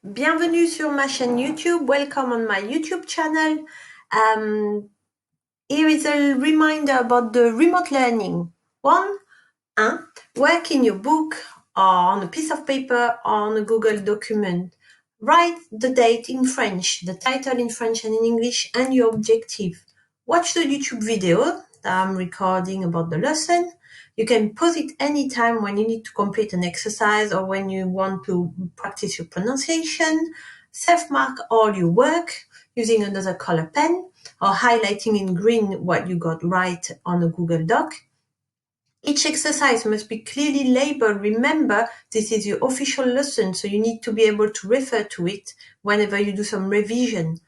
Bienvenue sur ma chaîne YouTube. Welcome on my YouTube channel. Here is a reminder about the remote learning. 1. Work in your book or on a piece of paper or on a Google document. Write the date in French, the title in French and in English, and your objective. Watch the YouTube video that I'm recording about the lesson. You can pause it anytime when you need to complete an exercise or when you want to practice your pronunciation. Self-mark all your work using another color pen or highlighting in green what you got right on a Google Doc. Each exercise must be clearly labeled. Remember, this is your official lesson, so you need to be able to refer to it whenever you do some revision.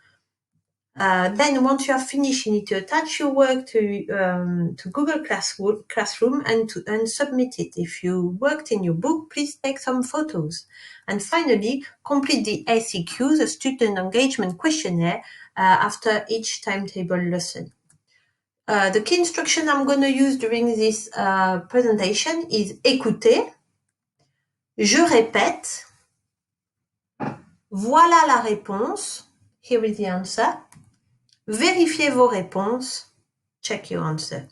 Then once you have finished, you need to attach your work to Google Classroom and submit it. If you worked in your book, please take some photos. And finally, complete the ACQ, the Student Engagement Questionnaire, after each timetable lesson. The key instruction I'm going to use during this presentation is écouter, je répète, voilà la réponse, here is the answer, vérifiez vos réponses, check your answer.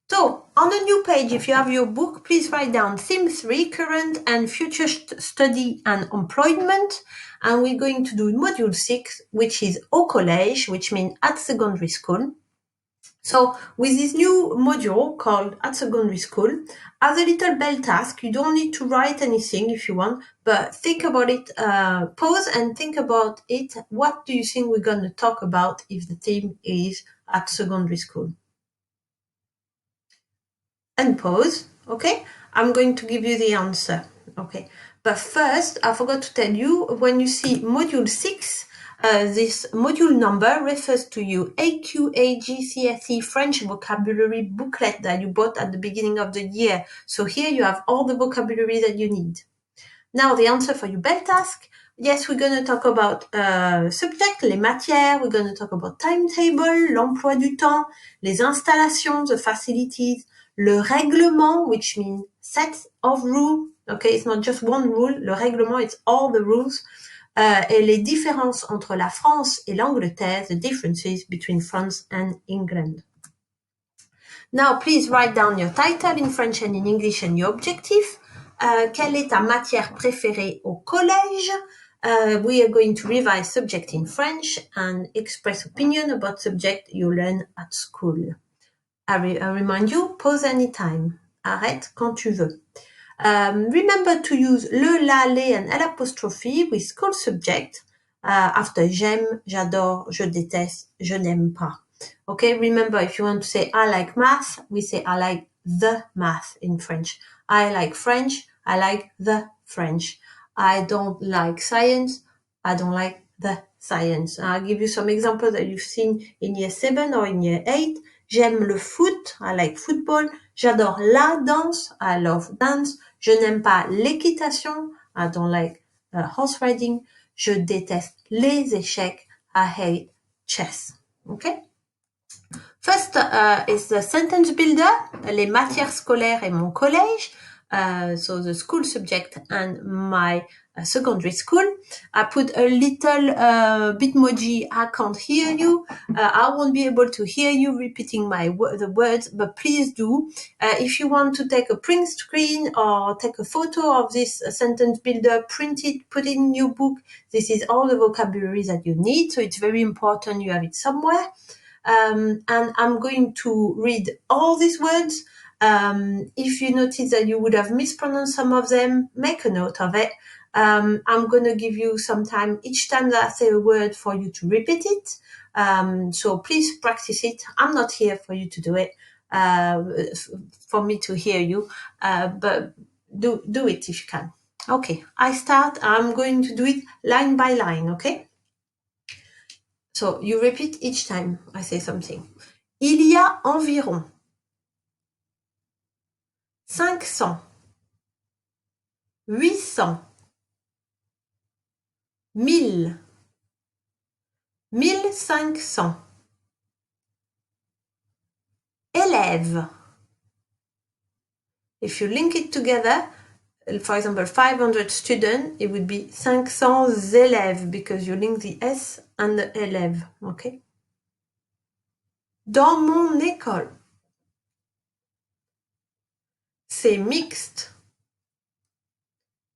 So, on a new page, if you have your book, please write down Theme 3, Current and Future Study and Employment. And we're going to do Module 6, which is au collège, which means at secondary school. So with this new module called At Secondary School, as a little bell task, you don't need to write anything if you want, but think about it, pause and think about it. What do you think we're going to talk about if the theme is at secondary school? And pause, okay? I'm going to give you the answer, okay? But first, I forgot to tell you, when you see Module 6, this module number refers to your AQA-GCSE French vocabulary booklet that you bought at the beginning of the year. So here you have all the vocabulary that you need. Now the answer for your bell task. Yes, we're going to talk about subject, les matières. We're going to talk about timetable, l'emploi du temps, les installations, the facilities, le règlement, which means set of rules. Okay, it's not just one rule. Le règlement, it's all the rules. Et les différences entre la France et l'Angleterre, the differences between France and England. Now, please write down your title in French and in English and your objective. Quelle est ta matière préférée au collège? We are going to revise subject in French and express opinion about subject you learn at school. I remind you, pause anytime. Arrête quand tu veux. Remember to use le, la, les, and l'apostrophe with school subject after j'aime, j'adore, je déteste, je n'aime pas. Okay, remember if you want to say I like math, we say I like the math in French. I like French, I like the French. I don't like science, I don't like the science. I'll give you some examples that you've seen in year 7 or in year 8. J'aime le foot, I like football. J'adore la danse, I love dance. Je n'aime pas l'équitation, I don't like horse riding. Je déteste les échecs, I hate chess. Okay? First is the sentence builder, les matières scolaires et mon collège. So the school subject and my secondary school. I put a little bitmoji, I can't hear you. I won't be able to hear you repeating the words, but please do. If you want to take a print screen or take a photo of this sentence builder, print it, put it in your book. This is all the vocabulary that you need, so it's very important you have it somewhere. And I'm going to read all these words. If you notice that you would have mispronounced some of them, make a note of it. I'm going to give you some time each time that I say a word for you to repeat it. So please practice it. I'm not here for you to do it, for me to hear you, but do it if you can. Okay, I start. I'm going to do it line by line, okay? So you repeat each time I say something. Il y a environ 500, 800, 1000, 1500 élèves. If you link it together, for example, 500 students, it would be 500 élèves because you link the S and the élève, okay? Dans mon école, c'est mixte.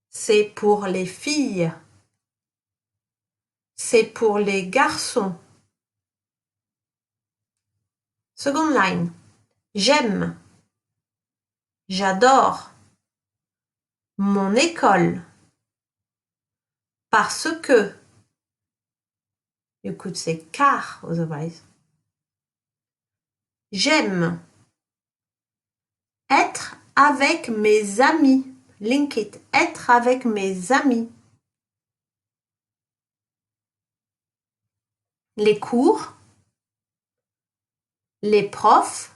C'est pour les filles. C'est pour les garçons. Second line. J'aime. J'adore. Mon école. Parce que. You could say car otherwise. J'aime. Être avec mes amis. Link it. Être avec mes amis. Les cours. Les profs.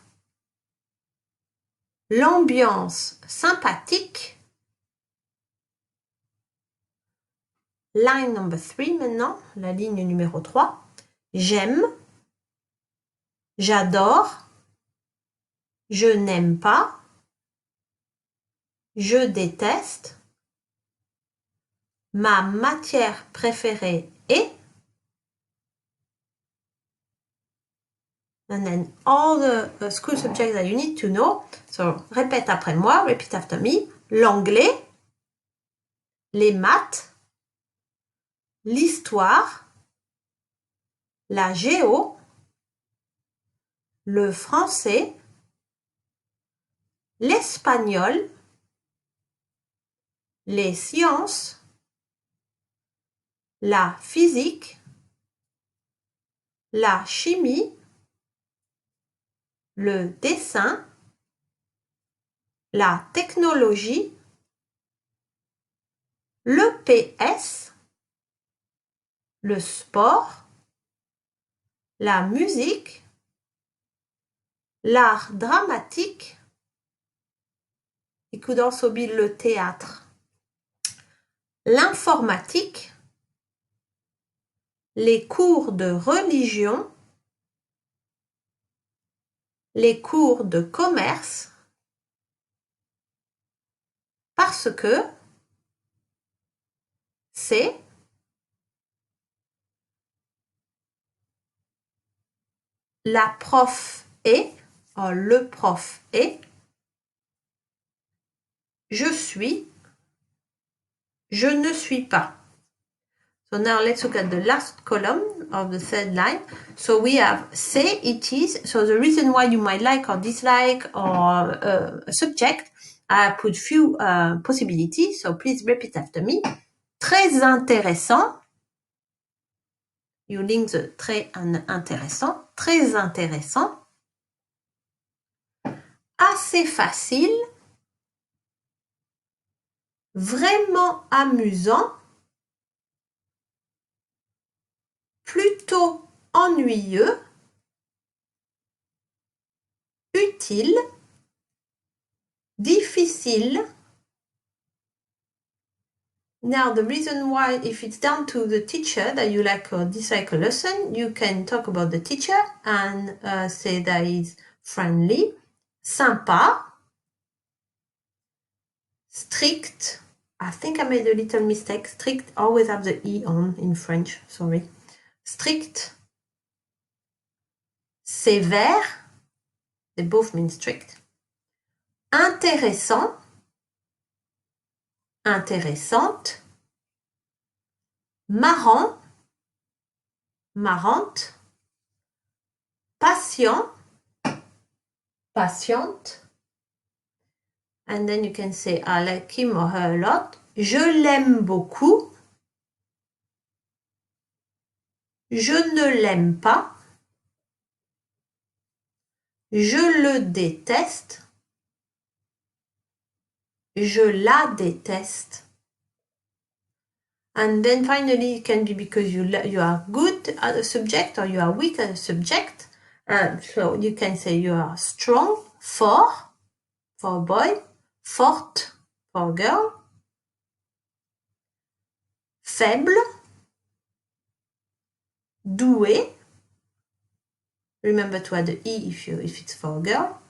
L'ambiance sympathique. Line number 3 maintenant, la ligne numéro 3. J'aime. J'adore. Je n'aime pas. Je déteste. Ma matière préférée est. And then all the school subjects that you need to know. So, répète après moi, repeat after me. L'anglais, les maths, l'histoire, la géo, le français, l'espagnol, les sciences, la physique, la chimie, le dessin, la technologie, le PS, le sport, la musique, l'art dramatique, it could also be le théâtre, l'informatique, les cours de religion, les cours de commerce, parce que c'est la prof est, or le prof est, je suis, je ne suis pas. So now let's look at the last column of the third line. So we have say, it is. So the reason why you might like or dislike or a subject, I put few possibilities. So please repeat after me. Très intéressant. You link the très intéressant. Très intéressant. Assez facile. Vraiment amusant. Plutôt ennuyeux, utile, difficile. Now the reason why, if it's down to the teacher that you like or dislike a lesson, you can talk about the teacher and say that he's friendly, sympa, strict. I think I made a little mistake. Strict always have the E on in French, sorry. Strict, sévère, they both mean strict. Intéressant, intéressante, marrant, marrante, patient, patiente. And then you can say I like him or her a lot. Je l'aime beaucoup. Je ne l'aime pas. Je le déteste. Je la déteste. And then finally it can be because you are good at a subject or you are weak at a subject. So you can say you are strong, fort, for a boy, forte, for a girl, faible, doué. Remember to add the E if it's for a girl.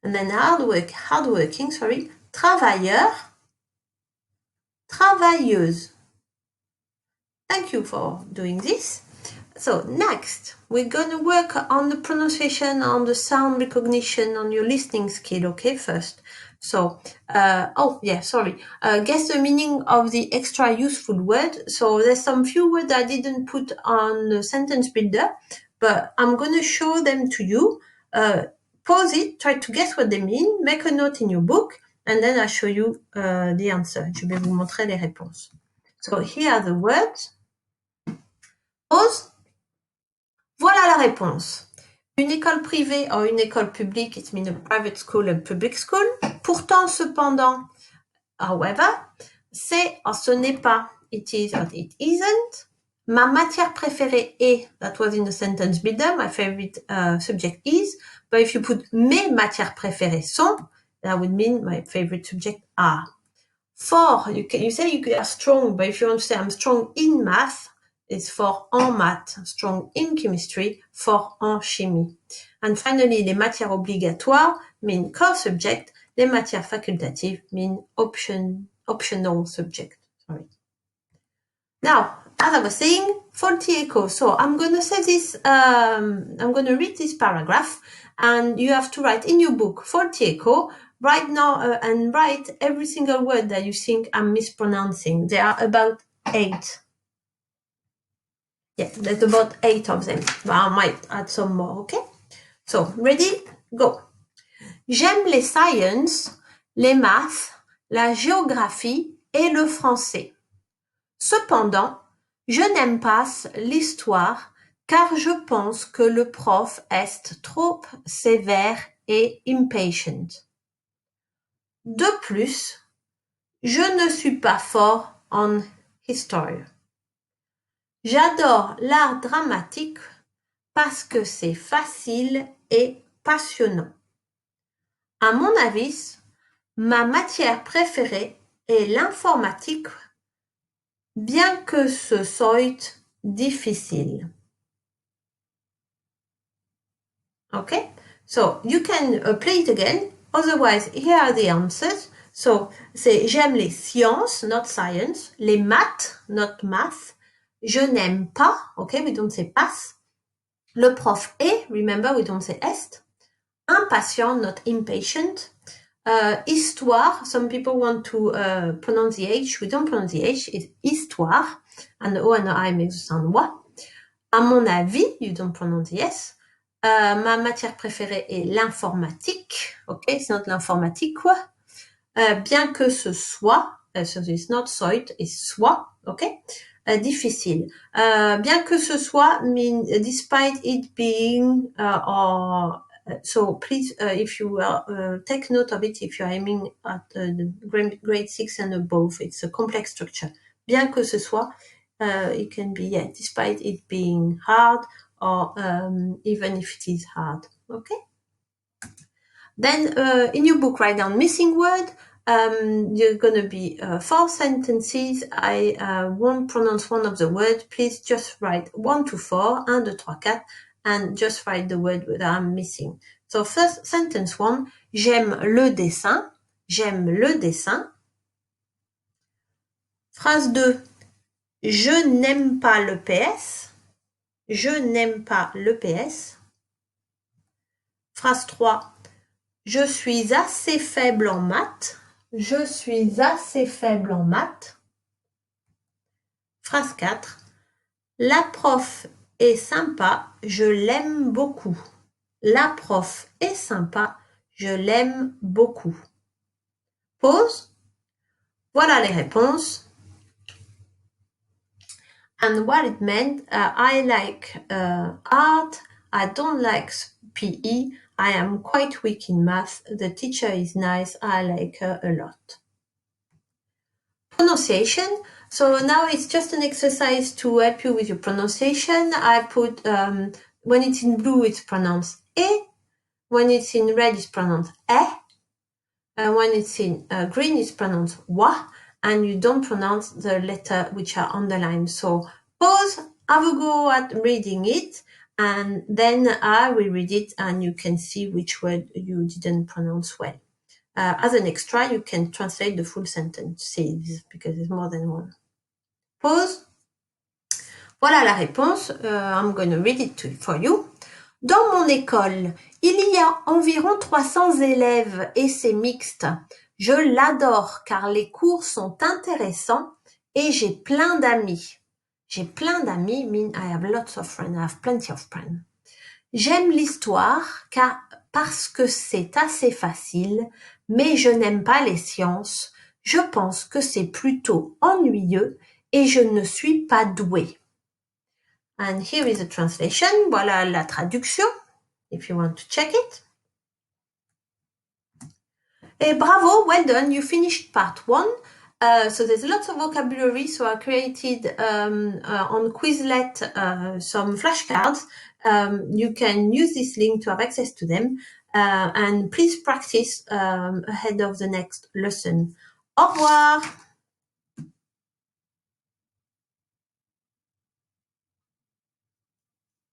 And then hardworking, travailleur, travailleuse. Thank you for doing this. So next, we're going to work on the pronunciation, on the sound recognition, on your listening skill, okay, first. So, guess the meaning of the extra useful word. So there's some few words I didn't put on the sentence builder, but I'm going to show them to you. Pause it, try to guess what they mean, make a note in your book, and then I'll show you the answer. Je vais vous montrer les réponses. So here are the words. Pause. Voilà la réponse. Une école privée ou une école publique, it means a private school and public school. Pourtant, cependant, however, c'est or ce n'est pas, it is or it isn't. Ma matière préférée est, that was in the sentence builder, my favorite subject is, but if you put mes matières préférées sont, that would mean my favorite subject are. For, you say you are strong, but if you want to say I'm strong in math, it's for en maths, strong in chemistry, for en chimie. And finally, les matières obligatoires mean core subject, les matières facultatives mean optional subject. Sorry. Now, as I was saying, faulty echo. So I'm going to say this, I'm going to read this paragraph, and you have to write in your book, faulty echo, right now, and write every single word that you think I'm mispronouncing. There are about 8. Yeah, there's about 8 of them. But I might add some more, okay? So, ready? Go. J'aime les sciences, les maths, la géographie et le français. Cependant, je n'aime pas l'histoire car je pense que le prof est trop sévère et impatient. De plus, je ne suis pas fort en history. J'adore l'art dramatique parce que c'est facile et passionnant. À mon avis, ma matière préférée est l'informatique, bien que ce soit difficile. Okay, so you can play it again. Otherwise, here are the answers. So, c'est j'aime les sciences, not science, les maths, not math. Je n'aime pas, okay, we don't say pass. Le prof est, remember, we don't say est. Impatient, not impatient. Histoire, some people want to pronounce the H, we don't pronounce the H, it's histoire. And the O and the I makes the sound wa. À mon avis, you don't pronounce the S. Ma matière préférée est l'informatique. Okay, it's not l'informatique, quoi. Bien que ce soit, so it's not soit, it's soit, okay? Difficile. Bien que ce soit mean despite it being so please if you take note of it if you're aiming at the grade 6 and above, it's a complex structure. Bien que ce soit, it can be despite it being hard or even if it is hard. Okay. Then in your book write down missing word. You're going to be 4 sentences. I won't pronounce one of the words. Please just write 1 to 4, 1, 2, 3, 4, and just write the word that I'm missing. So first, sentence 1, j'aime le dessin. J'aime le dessin. Phrase 2, je n'aime pas le PS. Je n'aime pas le PS. Phrase 3, je suis assez faible en maths. Je suis assez faible en maths. Phrase 4. La prof est sympa, je l'aime beaucoup. La prof est sympa, je l'aime beaucoup. Pause. Voilà les réponses. And what it meant, I like art, I don't like PE, I am quite weak in math, the teacher is nice, I like her a lot. Pronunciation. So now it's just an exercise to help you with your pronunciation. I put, when it's in blue, it's pronounced E. When it's in red, it's pronounced E. And when it's in green, it's pronounced wa. And you don't pronounce the letter which are underlined. So pause, have a go at reading it. And then I will read it and you can see which word you didn't pronounce well. As an extra, you can translate the full sentences because it's more than one. Pause. Voilà la réponse. I'm going to read it for you. Dans mon école, il y a environ 300 élèves et c'est mixte. Je l'adore car les cours sont intéressants et j'ai plein d'amis. J'ai plein d'amis mean I have lots of friends, I have plenty of friends. J'aime l'histoire parce que c'est assez facile, mais je n'aime pas les sciences. Je pense que c'est plutôt ennuyeux et je ne suis pas douée. And here is a translation. Voilà la traduction, if you want to check it. Et bravo, well done, you finished part 1. So there's lots of vocabulary, so I created on Quizlet some flashcards. You can use this link to have access to them. And please practice ahead of the next lesson. Au revoir!